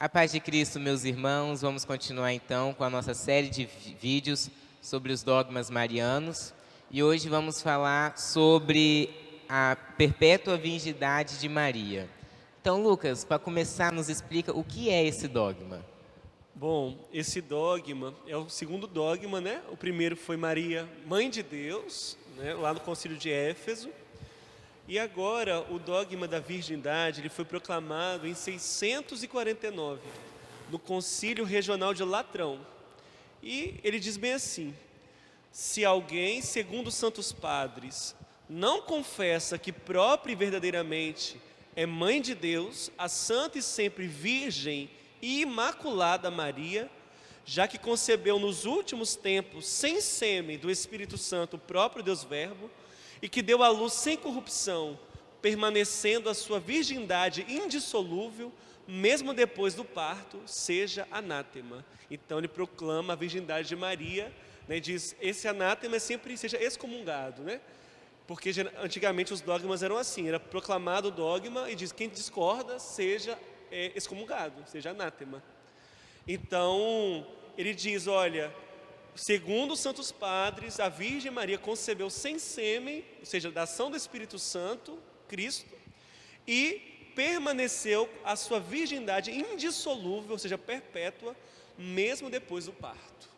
A paz de Cristo, meus irmãos, vamos continuar então com a nossa série de vídeos sobre os dogmas marianos. E hoje vamos falar sobre a perpétua virgindade de Maria. Então, Lucas, para começar, nos explica o que é esse dogma. Bom, esse dogma é o segundo dogma, né? O primeiro foi Maria, mãe de Deus, né? Lá no Concílio de Éfeso. E agora o dogma da virgindade ele foi proclamado em 649, no Concílio Regional de Latrão. E ele diz bem assim: se alguém, segundo os santos padres, não confessa que própria e verdadeiramente é mãe de Deus, a santa e sempre virgem e imaculada Maria, já que concebeu nos últimos tempos, sem sêmen do Espírito Santo, o próprio Deus Verbo, e que deu à luz sem corrupção, permanecendo a sua virgindade indissolúvel, mesmo depois do parto, seja anátema. Então ele proclama a virgindade de Maria, né, diz, esse anátema sempre seja excomungado, né? Porque antigamente os dogmas eram assim, era proclamado o dogma e diz, quem discorda seja excomungado, seja anátema. Então ele diz, olha, segundo os santos padres, a Virgem Maria concebeu sem sêmen, ou seja, da ação do Espírito Santo, Cristo, e permaneceu a sua virgindade indissolúvel, ou seja, perpétua, mesmo depois do parto.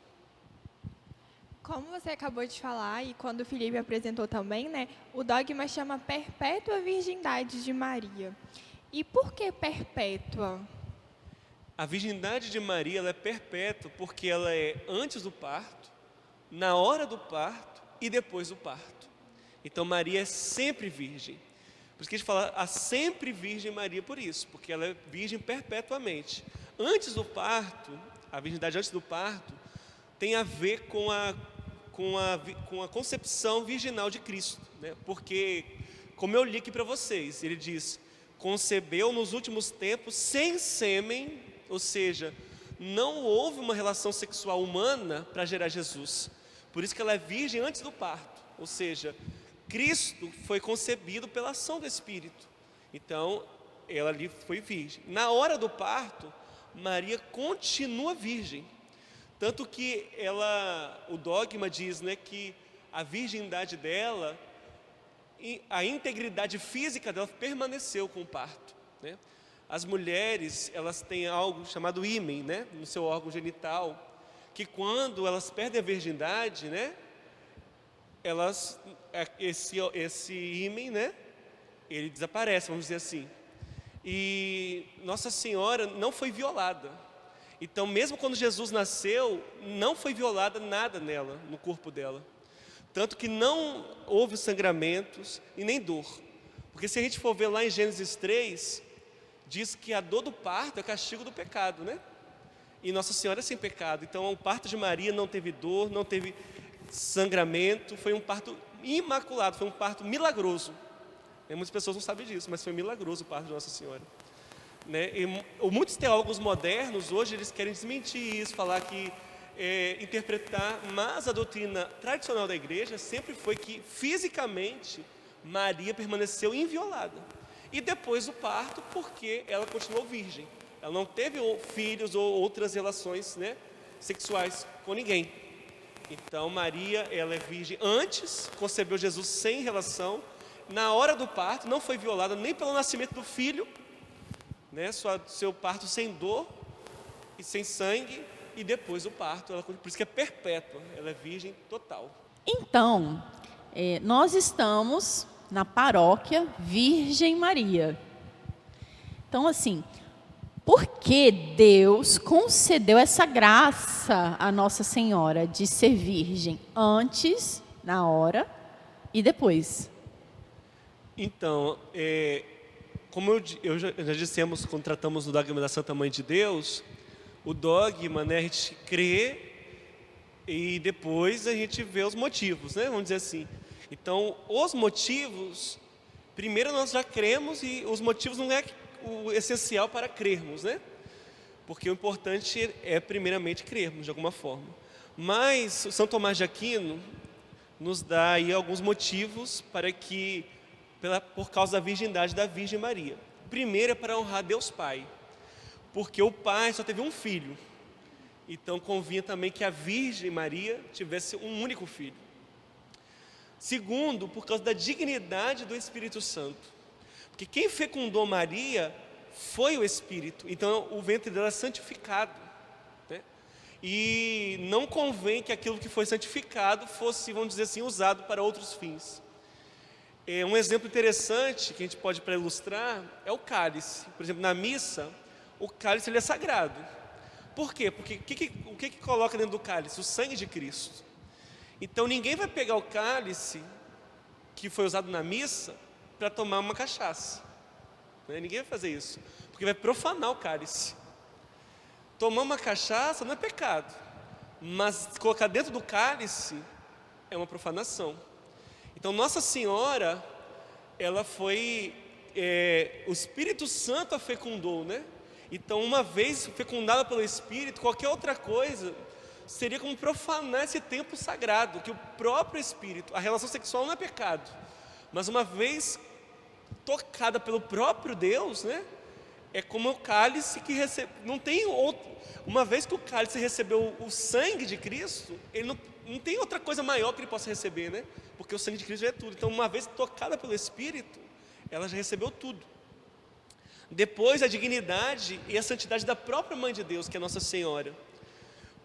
Como você acabou de falar, e quando o Felipe apresentou também, né, o dogma chama Perpétua Virgindade de Maria. E por que perpétua? A virgindade de Maria ela é perpétua porque ela é antes do parto, na hora do parto e depois do parto. Então Maria é sempre virgem. Por isso que a gente fala a sempre Virgem Maria por isso, porque ela é virgem perpetuamente. Antes do parto, a virgindade antes do parto, tem a ver com a concepção virginal de Cristo, né? Porque, como eu li aqui para vocês, ele diz, concebeu nos últimos tempos sem sêmen, ou seja, não houve uma relação sexual humana para gerar Jesus. Por isso que ela é virgem antes do parto, ou seja, Cristo foi concebido pela ação do Espírito. Então, ela ali foi virgem. Na hora do parto, Maria continua virgem. Tanto que o dogma diz, né, que a virgindade dela, a integridade física dela permaneceu com o parto, né? As mulheres, elas têm algo chamado ímen, né, no seu órgão genital, que quando elas perdem a virgindade, né, esse ímen, né, ele desaparece, vamos dizer assim. E Nossa Senhora não foi violada. Então, mesmo quando Jesus nasceu, não foi violada nada nela, no corpo dela. Tanto que não houve sangramentos e nem dor. Porque se a gente for ver lá em Gênesis 3, diz que a dor do parto é castigo do pecado, né? E Nossa Senhora é sem pecado. Então, o parto de Maria não teve dor, não teve sangramento, foi um parto imaculado, foi um parto milagroso. Muitas pessoas não sabem disso, mas foi milagroso o parto de Nossa Senhora. Né? E muitos teólogos modernos hoje eles querem desmentir isso, falar que interpretar, mas a doutrina tradicional da igreja sempre foi que fisicamente Maria permaneceu inviolada. E depois do parto, porque ela continuou virgem. Ela não teve filhos ou outras relações, né, sexuais com ninguém. Então Maria, ela é virgem antes, concebeu Jesus sem relação. Na hora do parto, não foi violada nem pelo nascimento do filho, né, seu parto sem dor e sem sangue, e depois do parto, por isso que é perpétua, ela é virgem total. Então, nós estamos na paróquia Virgem Maria. Então, assim, por que Deus concedeu essa graça à Nossa Senhora de ser virgem antes, na hora e depois? Então, como já dissemos quando tratamos do dogma da Santa Mãe de Deus, o dogma, né, a gente crê e depois a gente vê os motivos, né, vamos dizer assim. Então, os motivos, primeiro nós já cremos e os motivos não é o essencial para crermos, né? Porque o importante é primeiramente crermos de alguma forma. Mas o São Tomás de Aquino nos dá aí alguns motivos para que, por causa da virgindade da Virgem Maria. Primeiro é para honrar Deus Pai. porque o pai só teve um filho. Então convinha também que a Virgem Maria tivesse um único filho. Segundo, por causa da dignidade do Espírito Santo. Porque quem fecundou Maria foi o Espírito. Então o ventre dela é santificado, né? E não convém que aquilo que foi santificado fosse, vamos dizer assim, usado para outros fins. Um exemplo interessante que a gente pode para ilustrar é o cálice. Por exemplo, na missa, o cálice ele é sagrado. Por quê? Porque o que coloca dentro do cálice? O sangue de Cristo. Então ninguém vai pegar o cálice que foi usado na missa para tomar uma cachaça, né? Ninguém vai fazer isso, porque vai profanar o cálice. Tomar uma cachaça não é pecado, mas colocar dentro do cálice é uma profanação. Então Nossa Senhora, ela foi, o Espírito Santo a fecundou, né? Então uma vez fecundada pelo Espírito, qualquer outra coisa seria como profanar esse tempo sagrado, que o próprio Espírito, a relação sexual não é pecado, mas uma vez tocada pelo próprio Deus, né? É como o cálice que recebe, não tem outro, uma vez que o cálice recebeu o sangue de Cristo, ele não tem outra coisa maior que ele possa receber, né? Porque o sangue de Cristo já é tudo. Então uma vez tocada pelo Espírito, ela já recebeu tudo. Depois a dignidade e a santidade da própria Mãe de Deus, que é Nossa Senhora.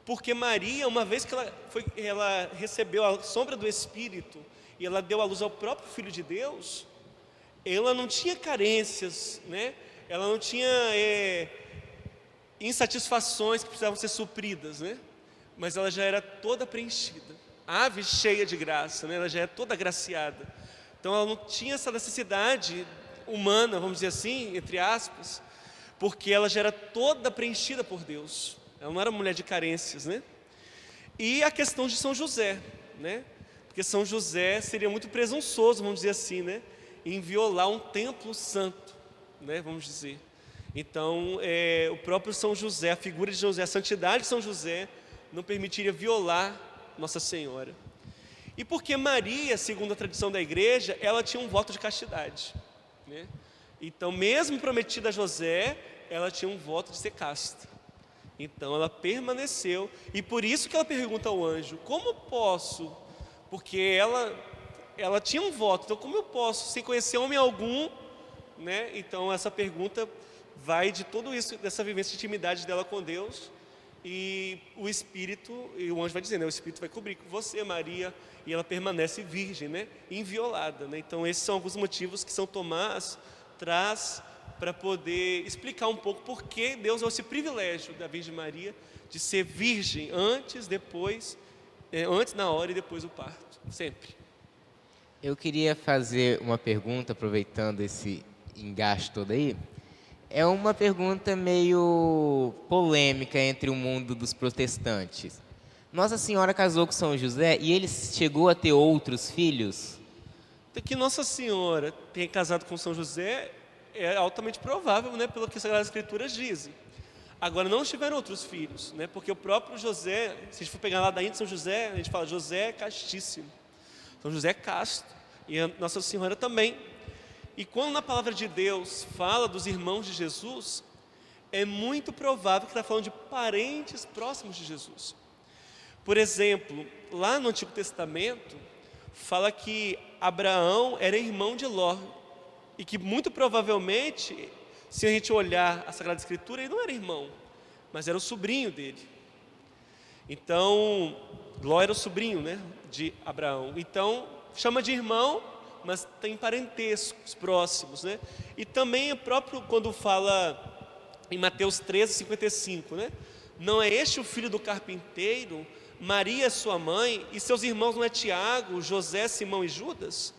Porque Maria, uma vez que ela recebeu a sombra do Espírito e ela deu à luz ao próprio Filho de Deus, ela não tinha carências, né? Ela não tinha insatisfações que precisavam ser supridas, né? Mas ela já era toda preenchida, ave cheia de graça, né? Ela já é toda agraciada. Então ela não tinha essa necessidade humana, vamos dizer assim, entre aspas, porque ela já era toda preenchida por Deus. Ela não era mulher de carências, né? E a questão de São José, né? Porque São José seria muito presunçoso, vamos dizer assim, né? Em violar um templo santo, né? Vamos dizer. Então, o próprio São José, a figura de José, a santidade de São José, não permitiria violar Nossa Senhora. E porque Maria, segundo a tradição da igreja, ela tinha um voto de castidade, né? Então, mesmo prometida a José, ela tinha um voto de ser casta. Então ela permaneceu, e por isso que ela pergunta ao anjo, como posso? Porque ela tinha um voto, então como eu posso, sem conhecer homem algum, né? Então essa pergunta vai de tudo isso, dessa vivência de intimidade dela com Deus, e o Espírito, e o anjo vai dizendo, né? O Espírito vai cobrir com você, Maria, e ela permanece virgem, né? Inviolada, né? Então esses são alguns motivos que São Tomás traz para poder explicar um pouco por que Deus deu esse privilégio da Virgem Maria de ser virgem antes, depois, antes, na hora e depois do parto, sempre. Eu queria fazer uma pergunta, aproveitando esse engaste todo aí. É uma pergunta meio polêmica entre o mundo dos protestantes. Nossa Senhora casou com São José e ele chegou a ter outros filhos? Que Nossa Senhora tenha casado com São José é altamente provável, né, pelo que as Sagradas Escrituras dizem. Agora, não tiveram outros filhos, né, porque o próprio José, se a gente for pegar lá da Índia, São José, a gente fala, José é castíssimo. São José é casto, e a Nossa Senhora também. E quando na palavra de Deus fala dos irmãos de Jesus, é muito provável que está falando de parentes próximos de Jesus. Por exemplo, lá no Antigo Testamento, fala que Abraão era irmão de Ló, e que muito provavelmente, se a gente olhar a Sagrada Escritura, ele não era irmão, mas era o sobrinho dele. Então, Ló era o sobrinho, né, de Abraão. Então, chama de irmão, mas tem parentescos próximos, né? E também próprio quando fala em Mateus 13:55, né? Não é este o filho do carpinteiro, Maria é sua mãe, e seus irmãos não é Tiago, José, Simão e Judas?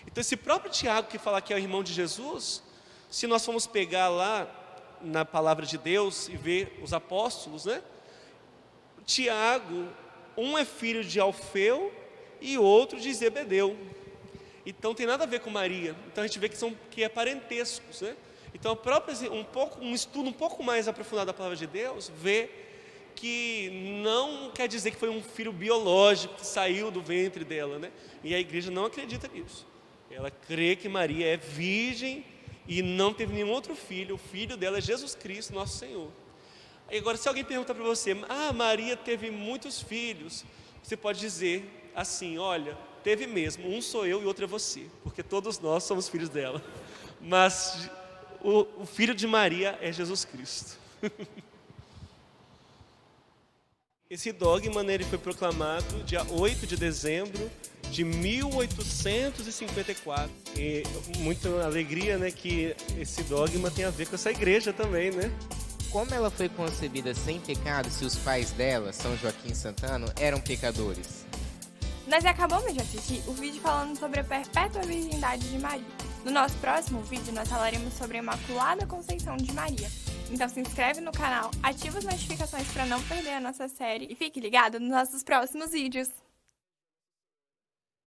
Então esse próprio Tiago que fala que é o irmão de Jesus, se nós formos pegar lá na palavra de Deus e ver os apóstolos, né? Tiago, um é filho de Alfeu e outro de Zebedeu. Então tem nada a ver com Maria. Então a gente vê que é parentescos, né? Então um estudo um pouco mais aprofundado da palavra de Deus vê que não quer dizer que foi um filho biológico que saiu do ventre dela, né? E a igreja não acredita nisso. Ela crê que Maria é virgem e não teve nenhum outro filho. O filho dela é Jesus Cristo, nosso Senhor. E agora, se alguém perguntar para você, Maria teve muitos filhos, você pode dizer assim, olha, teve mesmo, um sou eu e outro é você, porque todos nós somos filhos dela. Mas o filho de Maria é Jesus Cristo. Esse dogma, né, ele foi proclamado dia 8 de dezembro de 1854. E muita alegria, né, que esse dogma tem a ver com essa igreja também, né? Como ela foi concebida sem pecado se os pais dela, São Joaquim e Santana, eram pecadores? Nós acabamos de assistir o vídeo falando sobre a perpétua virgindade de Maria. No nosso próximo vídeo, nós falaremos sobre a Imaculada Conceição de Maria. Então se inscreve no canal, ativa as notificações para não perder a nossa série e fique ligado nos nossos próximos vídeos.